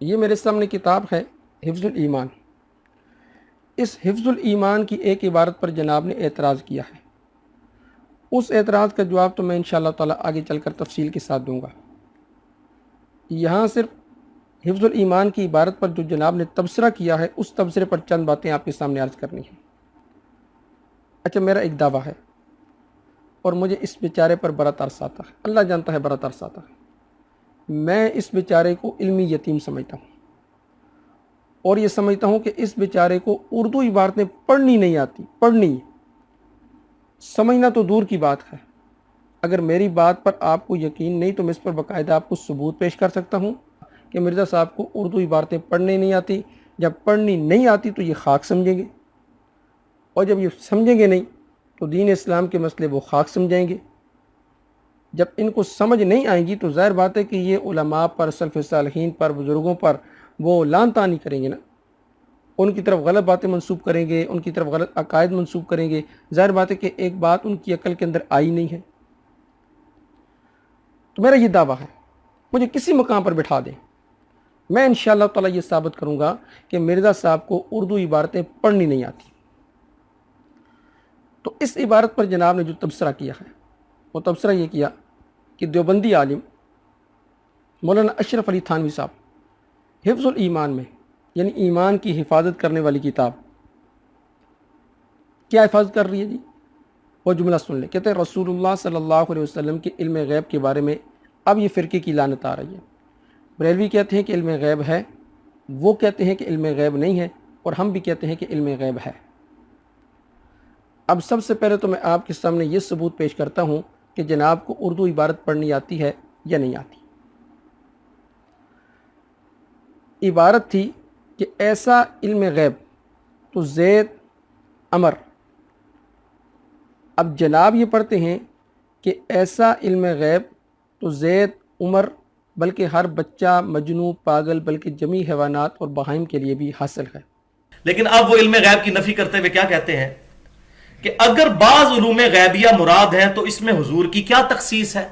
یہ میرے سامنے کتاب ہے حفظ الایمان۔ اس حفظ الایمان کی ایک عبارت پر جناب نے اعتراض کیا ہے۔ اس اعتراض کا جواب تو میں انشاءاللہ تعالی آگے چل کر تفصیل کے ساتھ دوں گا۔ یہاں صرف حفظ الایمان کی عبارت پر جو جناب نے تبصرہ کیا ہے، اس تبصرے پر چند باتیں آپ کے سامنے عرض کرنی ہیں۔ اچھا، میرا ایک دعویٰ ہے اور مجھے اس بیچارے پر بڑا ترس آتا ہے، اللہ جانتا ہے بڑا ترس آتا ہے۔ میں اس بیچارے کو علمی یتیم سمجھتا ہوں، اور یہ سمجھتا ہوں کہ اس بیچارے کو اردو عبارتیں پڑھنی نہیں آتی، پڑھنی سمجھنا تو دور کی بات ہے۔ اگر میری بات پر آپ کو یقین نہیں تو میں اس پر باقاعدہ آپ کو ثبوت پیش کر سکتا ہوں کہ مرزا صاحب کو اردو عبارتیں پڑھنے نہیں آتی۔ جب پڑھنی نہیں آتی تو یہ خاک سمجھیں گے، اور جب یہ سمجھیں گے نہیں تو دین اسلام کے مسئلے وہ خاک سمجھیں گے۔ جب ان کو سمجھ نہیں آئیں گی تو ظاہر بات ہے کہ یہ علماء پر، سلف صالحین پر، بزرگوں پر وہ لعن طعنی کریں گے نا، ان کی طرف غلط باتیں منسوب کریں گے، ان کی طرف غلط عقائد منسوب کریں گے۔ ظاہر بات ہے کہ ایک بات ان کی عقل کے اندر آئی نہیں ہے۔ تو میرا یہ دعویٰ ہے، مجھے کسی مقام پر بٹھا دیں، میں انشاءاللہ تعالی یہ ثابت کروں گا کہ مرزا صاحب کو اردو عبارتیں پڑھنی نہیں آتی۔ تو اس عبارت پر جناب نے جو تبصرہ کیا ہے، وہ تبصرہ یہ کیا کہ دیوبندی عالم مولانا اشرف علی تھانوی صاحب حفظ الایمان میں، یعنی ایمان کی حفاظت کرنے والی کتاب، کیا حفاظت کر رہی ہے جی؟ وہ جملہ سن لیں، کہتے ہیں رسول اللہ صلی اللہ علیہ وسلم کے علم غیب کے بارے میں اب یہ فرقے کی لعنت آ رہی ہے۔ بریلوی کہتے ہیں کہ علم غیب ہے، وہ کہتے ہیں کہ علم غیب نہیں ہے، اور ہم بھی کہتے ہیں کہ علم غیب ہے۔ اب سب سے پہلے تو میں آپ کے سامنے یہ ثبوت پیش کرتا ہوں کہ جناب کو اردو عبارت پڑھنی آتی ہے یا نہیں آتی۔ عبارت تھی کہ ایسا علم غیب تو زید عمر، اب جناب یہ پڑھتے ہیں کہ ایسا علم غیب تو زید، عمر، بلکہ ہر بچہ، مجنو، پاگل، بلکہ جمیع حیوانات اور بہائم کے لیے بھی حاصل ہے۔ لیکن اب وہ علم غیب کی نفی کرتے ہوئے کیا کہتے ہیں کہ اگر بعض علوم غیبیہ مراد ہیں تو اس میں حضور کی کیا تخصیص ہے؟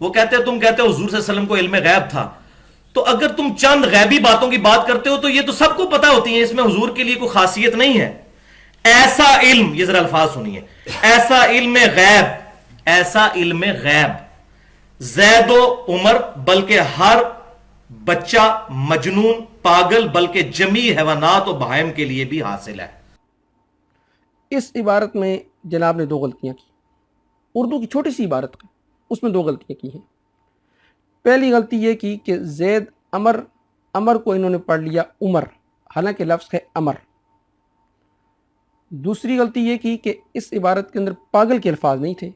وہ کہتے ہیں تم کہتے ہو حضور صلی اللہ علیہ وسلم کو علم غیب تھا، تو اگر تم چند غیبی باتوں کی بات کرتے ہو تو یہ تو سب کو پتہ ہوتی ہیں، اس میں حضور کے لیے کوئی خاصیت نہیں ہے۔ ایسا علم، یہ ذرا الفاظ سنیے، ایسا علم غیب، ایسا علم غیب زید و عمر بلکہ ہر بچہ، مجنون، پاگل، بلکہ جمیع حیوانات و بہائم کے لیے بھی حاصل ہے۔ اس عبارت میں جناب نے دو غلطیاں کی، اردو کی چھوٹی سی عبارت ہے، اس میں دو غلطیاں کی ہیں۔ پہلی غلطی یہ کی کہ زید عمر، عمر کو انہوں نے پڑھ لیا عمر، حالانکہ لفظ ہے عمر۔ دوسری غلطی یہ کی کہ اس عبارت کے اندر پاگل کے الفاظ نہیں تھے،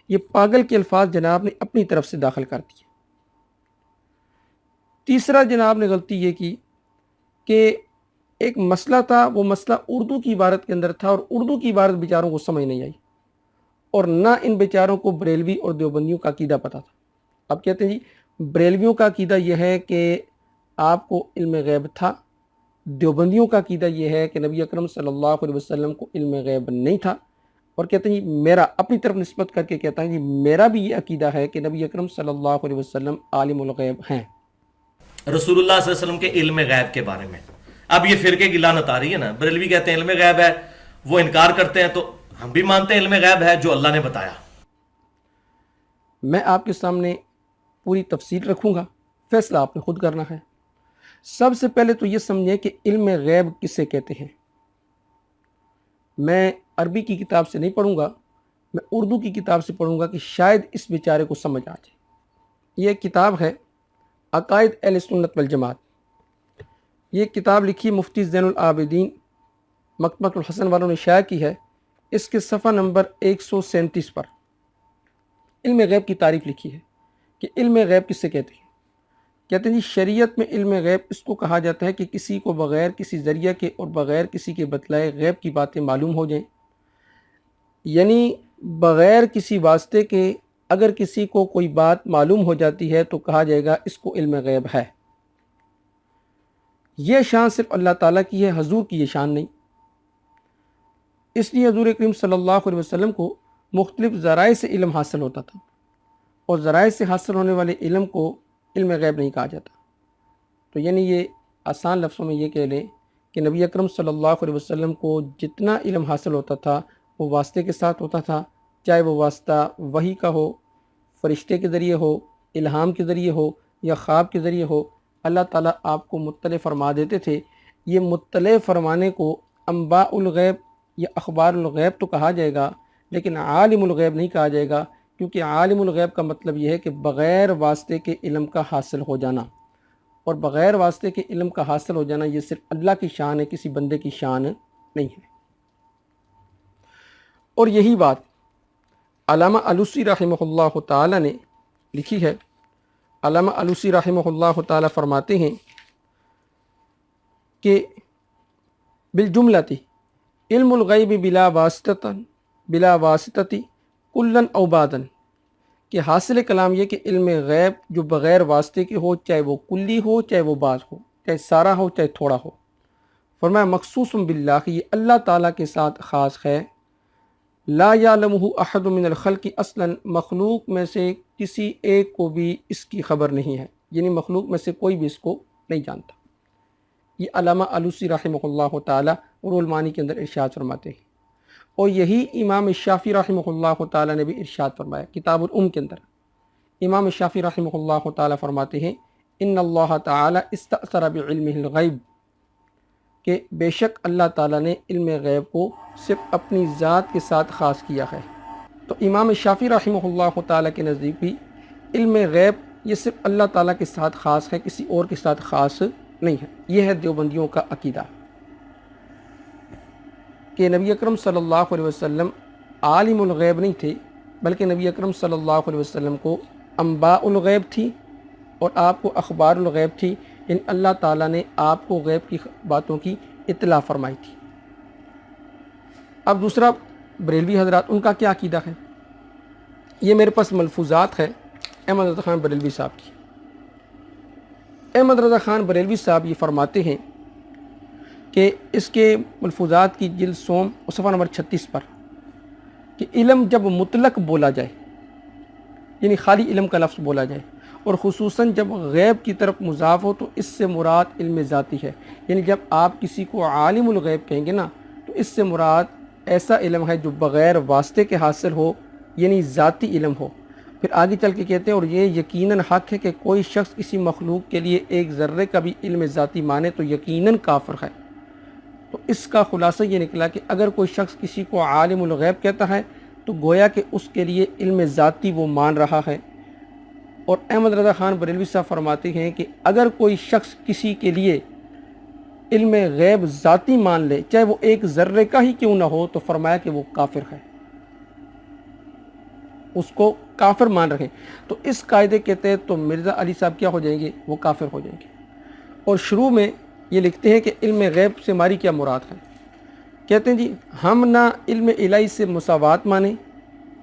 یہ پاگل کے الفاظ جناب نے اپنی طرف سے داخل کر دیے۔ تیسرا جناب نے غلطی یہ کی کہ ایک مسئلہ تھا، وہ مسئلہ اردو کی عبارت کے اندر تھا، اور اردو کی عبارت بیچاروں کو سمجھ نہیں آئی، اور نہ ان بیچاروں کو بریلوی اور دیوبندیوں کا عقیدہ پتہ تھا۔ اب کہتے ہیں جی بریلویوں کا عقیدہ یہ ہے کہ آپ کو علم غیب تھا، دیوبندیوں کا عقیدہ یہ ہے کہ نبی اکرم صلی اللہ علیہ وسلم کو علم غیب نہیں تھا، اور کہتے ہیں جی میرا اپنی طرف نسبت کر کے کہتا ہے جی میرا بھی یہ عقیدہ ہے کہ نبی اکرم صلی اللہ علیہ وسلم عالم الغیب ہیں۔ رسول اللہ صلی اللہ علیہ وسلم کے علم غیب کے بارے میں اب یہ فرقے کی لعنت آ رہی ہے نا، بریلوی کہتے ہیں علم غیب ہے، وہ انکار کرتے ہیں، تو ہم بھی مانتے ہیں علم غیب ہے جو اللہ نے بتایا۔ میں آپ کے سامنے پوری تفصیل رکھوں گا، فیصلہ آپ نے خود کرنا ہے۔ سب سے پہلے تو یہ سمجھیں کہ علم غیب کسے کہتے ہیں۔ میں عربی کی کتاب سے نہیں پڑھوں گا، میں اردو کی کتاب سے پڑھوں گا کہ شاید اس بیچارے کو سمجھ آ جائے۔ یہ کتاب ہے عقائد اہل سنت والجماعت، یہ کتاب لکھی مفتی زین العابدین مکتبۃ الحسن والوں نے شائع کی ہے۔ اس کے صفحہ نمبر 137 پر علم غیب کی تعریف لکھی ہے کہ علم غیب کسے کہتے ہیں۔ کہتے ہیں جی شریعت میں علم غیب اس کو کہا جاتا ہے کہ کسی کو بغیر کسی ذریعہ کے اور بغیر کسی کے بتلائے غیب کی باتیں معلوم ہو جائیں، یعنی بغیر کسی واسطے کے اگر کسی کو کوئی بات معلوم ہو جاتی ہے تو کہا جائے گا اس کو علم غیب ہے۔ یہ شان صرف اللہ تعالیٰ کی ہے، حضور کی یہ شان نہیں۔ اس لیے حضور کریم صلی اللہ علیہ وسلم کو مختلف ذرائع سے علم حاصل ہوتا تھا، اور ذرائع سے حاصل ہونے والے علم کو علم غیب نہیں کہا جاتا۔ تو یعنی یہ آسان لفظوں میں یہ کہہ لیں کہ نبی اکرم صلی اللہ علیہ وسلم کو جتنا علم حاصل ہوتا تھا وہ واسطے کے ساتھ ہوتا تھا، چاہے وہ واسطہ وحی کا ہو، فرشتے کے ذریعے ہو، الہام کے ذریعے ہو یا خواب کے ذریعے ہو، اللہ تعالیٰ آپ کو مطلع فرما دیتے تھے۔ یہ مطلع فرمانے کو انباء الغیب یا اخبار الغیب تو کہا جائے گا، لیکن عالم الغیب نہیں کہا جائے گا، کیونکہ عالم الغیب کا مطلب یہ ہے کہ بغیر واسطے کے علم کا حاصل ہو جانا، اور بغیر واسطے کے علم کا حاصل ہو جانا یہ صرف اللہ کی شان ہے، کسی بندے کی شان نہیں ہے۔ اور یہی بات علامہ علوسی رحمہ اللہ تعالی نے لکھی ہے۔ علامہ علوسی رحمہ اللہ تعالی فرماتے ہیں کہ بالجملتی علم الغیب بلا واسطتی کلن او بعدن، کہ حاصل کلام یہ کہ علم غیب جو بغیر واسطے کے ہو، چاہے وہ کلی ہو چاہے وہ بعض ہو، چاہے سارا ہو چاہے تھوڑا ہو، فرمایا مخصوص باللہ، یہ اللہ تعالیٰ کے ساتھ خاص ہے، لا یعلمہ احد من الخلق اصلا، مخلوق میں سے کسی ایک کو بھی اس کی خبر نہیں ہے، یعنی مخلوق میں سے کوئی بھی اس کو نہیں جانتا۔ یہ علامہ علوسی رحمہ اللہ تعالی روح المعانی کے اندر ارشاد فرماتے ہیں، اور یہی امام شافعی رحمہ اللہ تعالی نے بھی ارشاد فرمایا کتاب الام کے اندر۔ امام شافعی رحمہ اللہ تعالی فرماتے ہیں ان اللہ تعالی استأثر بعلمہ الغیب، کہ بے شک اللہ تعالیٰ نے علم غیب کو صرف اپنی ذات کے ساتھ خاص کیا ہے۔ تو امام شافعی رحمہ اللہ تعالیٰ کے نزدیک بھی علم غیب یہ صرف اللہ تعالیٰ کے ساتھ خاص ہے، کسی اور کے ساتھ خاص نہیں ہے۔ یہ ہے دیوبندیوں کا عقیدہ کہ نبی اکرم صلی اللہ علیہ وسلم عالم الغیب نہیں تھے، بلکہ نبی اکرم صلی اللہ علیہ وسلم کو انباء الغیب تھی اور آپ کو اخبار الغیب تھی، یعنی اللہ تعالیٰ نے آپ کو غیب کی باتوں کی اطلاع فرمائی تھی۔ اب دوسرا بریلوی حضرات ان کا کیا عقیدہ ہے، یہ میرے پاس ملفوظات ہے احمد رضا خان بریلوی صاحب کی۔ احمد رضا خان بریلوی صاحب یہ فرماتے ہیں کہ اس کے ملفوظات کی جلد سوم صفحہ نمبر 36 پر کہ علم جب مطلق بولا جائے، یعنی خالی علم کا لفظ بولا جائے، اور خصوصاً جب غیب کی طرف مضاف ہو تو اس سے مراد علم ذاتی ہے، یعنی جب آپ کسی کو عالم الغیب کہیں گے نا تو اس سے مراد ایسا علم ہے جو بغیر واسطے کے حاصل ہو، یعنی ذاتی علم ہو۔ پھر آگے چل کے کہتے ہیں اور یہ یقیناً حق ہے کہ کوئی شخص کسی مخلوق کے لیے ایک ذرے کا بھی علم ذاتی مانے تو یقیناً کافر ہے۔ تو اس کا خلاصہ یہ نکلا کہ اگر کوئی شخص کسی کو عالم الغیب کہتا ہے تو گویا کہ اس کے لیے علم ذاتی وہ مان رہا ہے۔ اور احمد رضا خان بریلوی صاحب فرماتے ہیں کہ اگر کوئی شخص کسی کے لیے علم غیب ذاتی مان لے، چاہے وہ ایک ذرے کا ہی کیوں نہ ہو، تو فرمایا کہ وہ کافر ہے، اس کو کافر مان رہے۔ تو اس قاعدے کے تحت تو مرزا علی صاحب کیا ہو جائیں گے، وہ کافر ہو جائیں گے۔ اور شروع میں یہ لکھتے ہیں کہ علم غیب سے ہماری کیا مراد ہے، کہتے ہیں جی ہم نہ علم الہی سے مساوات مانیں،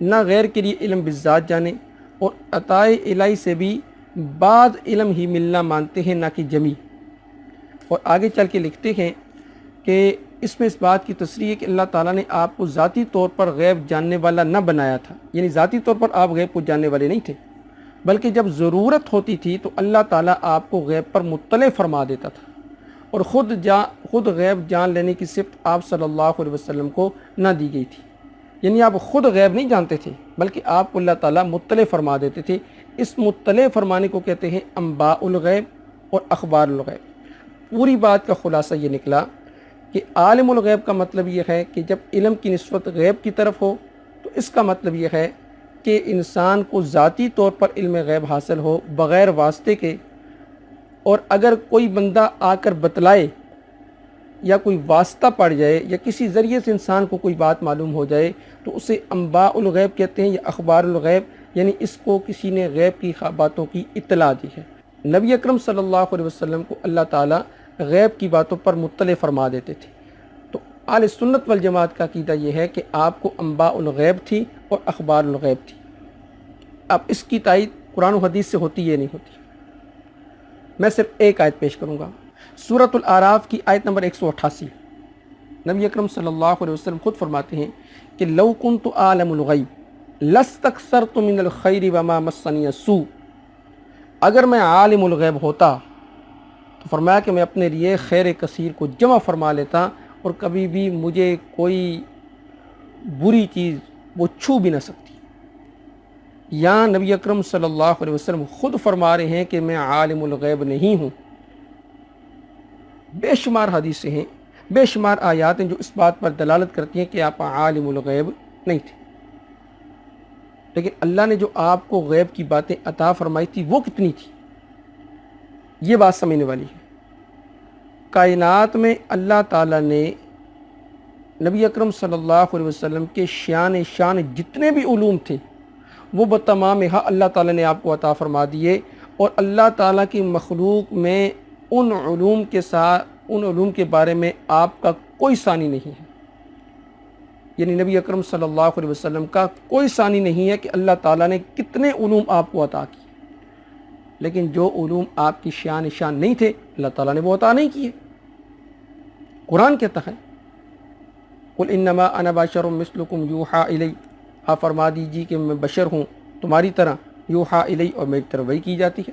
نہ غیر کے لیے علم بالذات جانیں، اور عطائے الہی سے بھی بعض علم ہی ملنا مانتے ہیں، نہ کہ جمی۔ اور آگے چل کے لکھتے ہیں کہ اس میں اس بات کی تصریح ہے کہ اللہ تعالیٰ نے آپ کو ذاتی طور پر غیب جاننے والا نہ بنایا تھا، یعنی ذاتی طور پر آپ غیب کو جاننے والے نہیں تھے، بلکہ جب ضرورت ہوتی تھی تو اللہ تعالیٰ آپ کو غیب پر مطلع فرما دیتا تھا، اور خود غیب جان لینے کی صفت آپ صلی اللہ علیہ وسلم کو نہ دی گئی تھی، یعنی آپ خود غیب نہیں جانتے تھے بلکہ آپ کو اللہ تعالیٰ مطلع فرما دیتے تھے۔ اس مطلع فرمانے کو کہتے ہیں انباء الغیب اور اخبار الغیب۔ پوری بات کا خلاصہ یہ نکلا کہ عالم الغیب کا مطلب یہ ہے کہ جب علم کی نسبت غیب کی طرف ہو تو اس کا مطلب یہ ہے کہ انسان کو ذاتی طور پر علم غیب حاصل ہو بغیر واسطے کے، اور اگر کوئی بندہ آ کر بتلائے یا کوئی واسطہ پڑ جائے یا کسی ذریعے سے انسان کو کوئی بات معلوم ہو جائے تو اسے انباء الغیب کہتے ہیں یا اخبار الغیب، یعنی اس کو کسی نے غیب کی باتوں کی اطلاع دی ہے۔ نبی اکرم صلی اللہ علیہ وسلم کو اللہ تعالیٰ غیب کی باتوں پر مطلع فرما دیتے تھے۔ تو اہل سنت والجماعت کا عقیدہ یہ ہے کہ آپ کو انباء الغیب تھی اور اخبار الغیب تھی۔ اب اس کی تائید قرآن و حدیث سے ہوتی ہے نہیں ہوتی، میں صرف ایک آیت پیش کروں گا، سورۃ الاعراف کی آیت نمبر 188۔ نبی اکرم صلی اللہ علیہ وسلم خود فرماتے ہیں کہ لو کنت اعلم الغیب لاستکثرت من الخیر وما مسنی السوء، اگر میں عالم الغیب ہوتا تو فرمایا کہ میں اپنے لیے خیر کثیر کو جمع فرما لیتا اور کبھی بھی مجھے کوئی بری چیز وہ چھو بھی نہ سکتی۔ یہاں نبی اکرم صلی اللہ علیہ وسلم خود فرما رہے ہیں کہ میں عالم الغیب نہیں ہوں۔ بے شمار حدیثیں ہیں، بے شمار آیات ہیں جو اس بات پر دلالت کرتی ہیں کہ آپ عالم الغیب نہیں تھے، لیکن اللہ نے جو آپ کو غیب کی باتیں عطا فرمائی تھی وہ کتنی تھی، یہ بات سمجھنے والی ہے۔ کائنات میں اللہ تعالیٰ نے نبی اکرم صلی اللہ علیہ وسلم کے شان جتنے بھی علوم تھے وہ بتمام اللہ تعالیٰ نے آپ کو عطا فرما دیے، اور اللہ تعالیٰ کی مخلوق میں ان علوم کے ساتھ ان علوم کے بارے میں آپ کا کوئی ثانی نہیں ہے، یعنی نبی اکرم صلی اللہ علیہ وسلم کا کوئی ثانی نہیں ہے کہ اللہ تعالیٰ نے کتنے علوم آپ کو عطا کیے، لیکن جو علوم آپ کی شان نہیں تھے اللہ تعالیٰ نے وہ عطا نہیں کیے۔ قرآن کہتا ہے قل انما انا بشر مثلکم یوحا الی، آپ فرما دیجیے کہ میں بشر ہوں تمہاری طرح، یوحا الی، اور میری طرف وحی کی جاتی ہے۔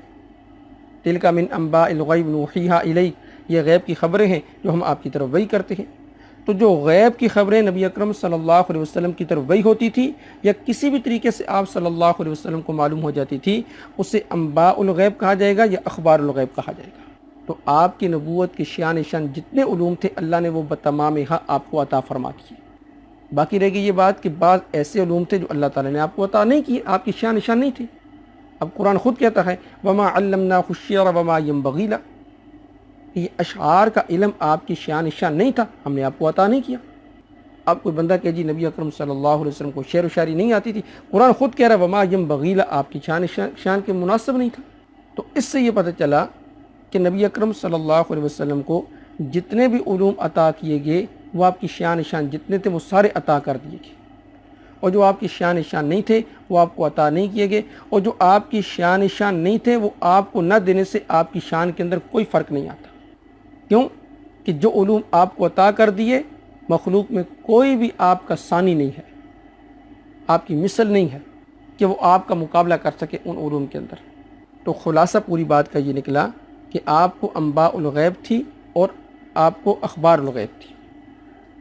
تلک من انباء الغیب نوحیہا الی، یہ غیب کی خبریں ہیں جو ہم آپ کی طرف وحی کرتے ہیں۔ تو جو غیب کی خبریں نبی اکرم صلی اللہ علیہ وسلم کی طرف وحی ہوتی تھی یا کسی بھی طریقے سے آپ صلی اللہ علیہ وسلم کو معلوم ہو جاتی تھی، اسے انباء الغیب کہا جائے گا یا اخبار الغیب کہا جائے گا۔ تو آپ کی نبوت کی شان جتنے علوم تھے اللہ نے وہ بتمام آپ کو عطا فرما کیے۔ باقی رہ گئی یہ بات کہ بعض ایسے علوم تھے جو اللہ تعالیٰ نے آپ کو عطا نہیں کیے، آپ کی شان نہیں تھی۔ اب قرآن خود کہتا ہے وما علمناہ الشعر وما ينبغی لہ، یہ اشعار کا علم آپ کی شان نہیں تھا، ہم نے آپ کو عطا نہیں کیا۔ اب کوئی بندہ کہ جی نبی اکرم صلی اللہ علیہ وسلم کو شعر و شاعری نہیں آتی تھی، قرآن خود کہہ رہا ہے وما ينبغی لہ، آپ کی شان کے مناسب نہیں تھا۔ تو اس سے یہ پتہ چلا کہ نبی اکرم صلی اللہ علیہ وسلم کو جتنے بھی علوم عطا کیے گئے وہ آپ کی شان جتنے تھے وہ سارے عطا کر دیے گئے، اور جو آپ کی شان نہیں تھے وہ آپ کو عطا نہیں کیے گئے، اور جو آپ کی شان نہیں تھے وہ آپ کو نہ دینے سے آپ کی شان کے اندر کوئی فرق نہیں آتا۔ کیوں کہ جو علوم آپ کو عطا کر دیے مخلوق میں کوئی بھی آپ کا ثانی نہیں ہے، آپ کی مثل نہیں ہے کہ وہ آپ کا مقابلہ کر سکے ان علوم کے اندر۔ تو خلاصہ پوری بات کا یہ نکلا کہ آپ کو انباء الغیب تھی اور آپ کو اخبار الغیب تھی۔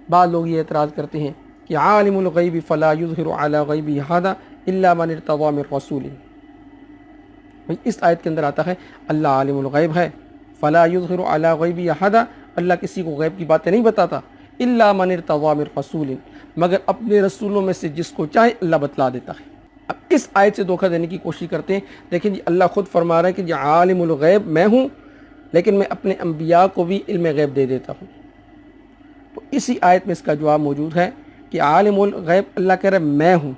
بعض لوگ یہ اعتراض کرتے ہیں کہ عالم الغیب فلا یظہر علی غیبہ احدا الا من ارتضی من رسول، اس آیت کے اندر آتا ہے اللہ عالم الغیب ہے، فلا یظہر علی غیبہ احدا، اللہ کسی کو غیب کی باتیں نہیں بتاتا، الا من ارتضی من رسول، مگر اپنے رسولوں میں سے جس کو چاہے اللہ بتلا دیتا ہے۔ اب اس آیت سے دھوکہ دینے کی کوشش کرتے ہیں، دیکھیں جی اللہ خود فرما رہا ہے کہ جی عالم الغیب میں ہوں، لیکن میں اپنے انبیاء کو بھی علم غیب دے دیتا ہوں۔ تو اسی آیت میں اس کا جواب موجود ہے کہ عالم الغیب اللہ کہہ رہا ہے میں ہوں،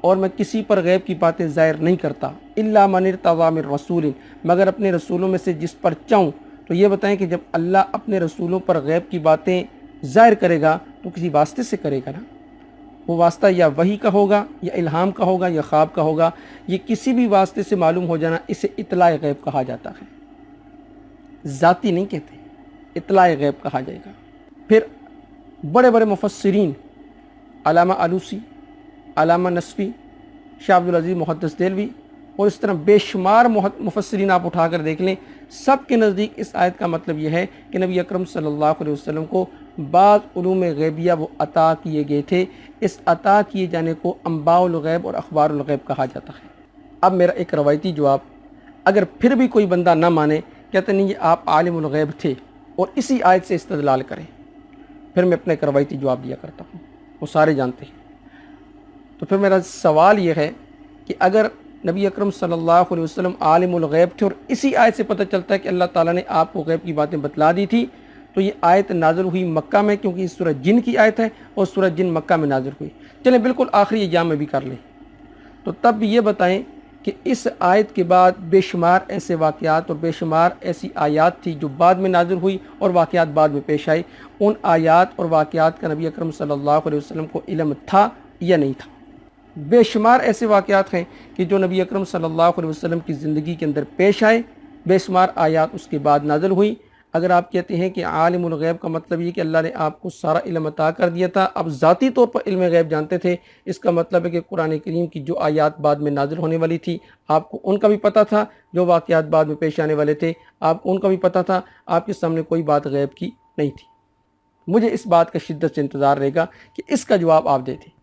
اور میں کسی پر غیب کی باتیں ظاہر نہیں کرتا، الا من ارتضی من رسول، مگر اپنے رسولوں میں سے جس پر چاہوں۔ تو یہ بتائیں کہ جب اللہ اپنے رسولوں پر غیب کی باتیں ظاہر کرے گا تو کسی واسطے سے کرے گا نا، وہ واسطہ یا وحی کا ہوگا یا الہام کا ہوگا یا خواب کا ہوگا، یہ کسی بھی واسطے سے معلوم ہو جانا اسے اطلاع غیب کہا جاتا ہے، ذاتی نہیں کہتے، اطلاع غیب کہا جائے گا۔ پھر بڑے بڑے مفسرین علامہ علوسی، علامہ نسبی، شاہ عبدالعزیز محدث دہلوی اور اس طرح بے شمار مفسرین آپ اٹھا کر دیکھ لیں، سب کے نزدیک اس آیت کا مطلب یہ ہے کہ نبی اکرم صلی اللہ علیہ وسلم کو بعض علوم غیبیہ وہ عطا کیے گئے تھے، اس عطا کیے جانے کو انباء الغیب اور اخبار الغیب کہا جاتا ہے۔ اب میرا ایک روایتی جواب، اگر پھر بھی کوئی بندہ نہ مانے، کہتے نہیں یہ آپ عالم الغیب تھے اور اسی آیت سے استدلال کریں، پھر میں اپنا ایک روایتی جواب دیا کرتا ہوں، وہ سارے جانتے ہیں۔ تو پھر میرا سوال یہ ہے کہ اگر نبی اکرم صلی اللہ علیہ وسلم عالم الغیب تھے اور اسی آیت سے پتہ چلتا ہے کہ اللہ تعالیٰ نے آپ کو غیب کی باتیں بتلا دی تھی، تو یہ آیت نازل ہوئی مکہ میں، کیونکہ یہ سورہ جن کی آیت ہے اور سورہ جن مکہ میں نازل ہوئی۔ چلیں بالکل آخری ایام میں بھی کر لیں، تو تب بھی یہ بتائیں کہ اس آیت کے بعد بے شمار ایسے واقعات اور بے شمار ایسی آیات تھی جو بعد میں نازل ہوئی اور واقعات بعد میں پیش آئی، ان آیات اور واقعات کا نبی اکرم صلی اللہ علیہ وسلم کو علم تھا یا نہیں تھا؟ بے شمار ایسے واقعات ہیں کہ جو نبی اکرم صلی اللہ علیہ وسلم کی زندگی کے اندر پیش آئے، بے شمار آیات اس کے بعد نازل ہوئی۔ اگر آپ کہتے ہیں کہ عالم الغیب کا مطلب یہ کہ اللہ نے آپ کو سارا علم عطا کر دیا تھا، اب ذاتی طور پر علم غیب جانتے تھے، اس کا مطلب ہے کہ قرآن کریم کی جو آیات بعد میں نازل ہونے والی تھی آپ کو ان کا بھی پتہ تھا، جو واقعات بعد میں پیش آنے والے تھے آپ کو ان کا بھی پتہ تھا، آپ کے سامنے کوئی بات غیب کی نہیں تھی۔ مجھے اس بات کا شدت سے انتظار رہے گا کہ اس کا جواب آپ دے دیں۔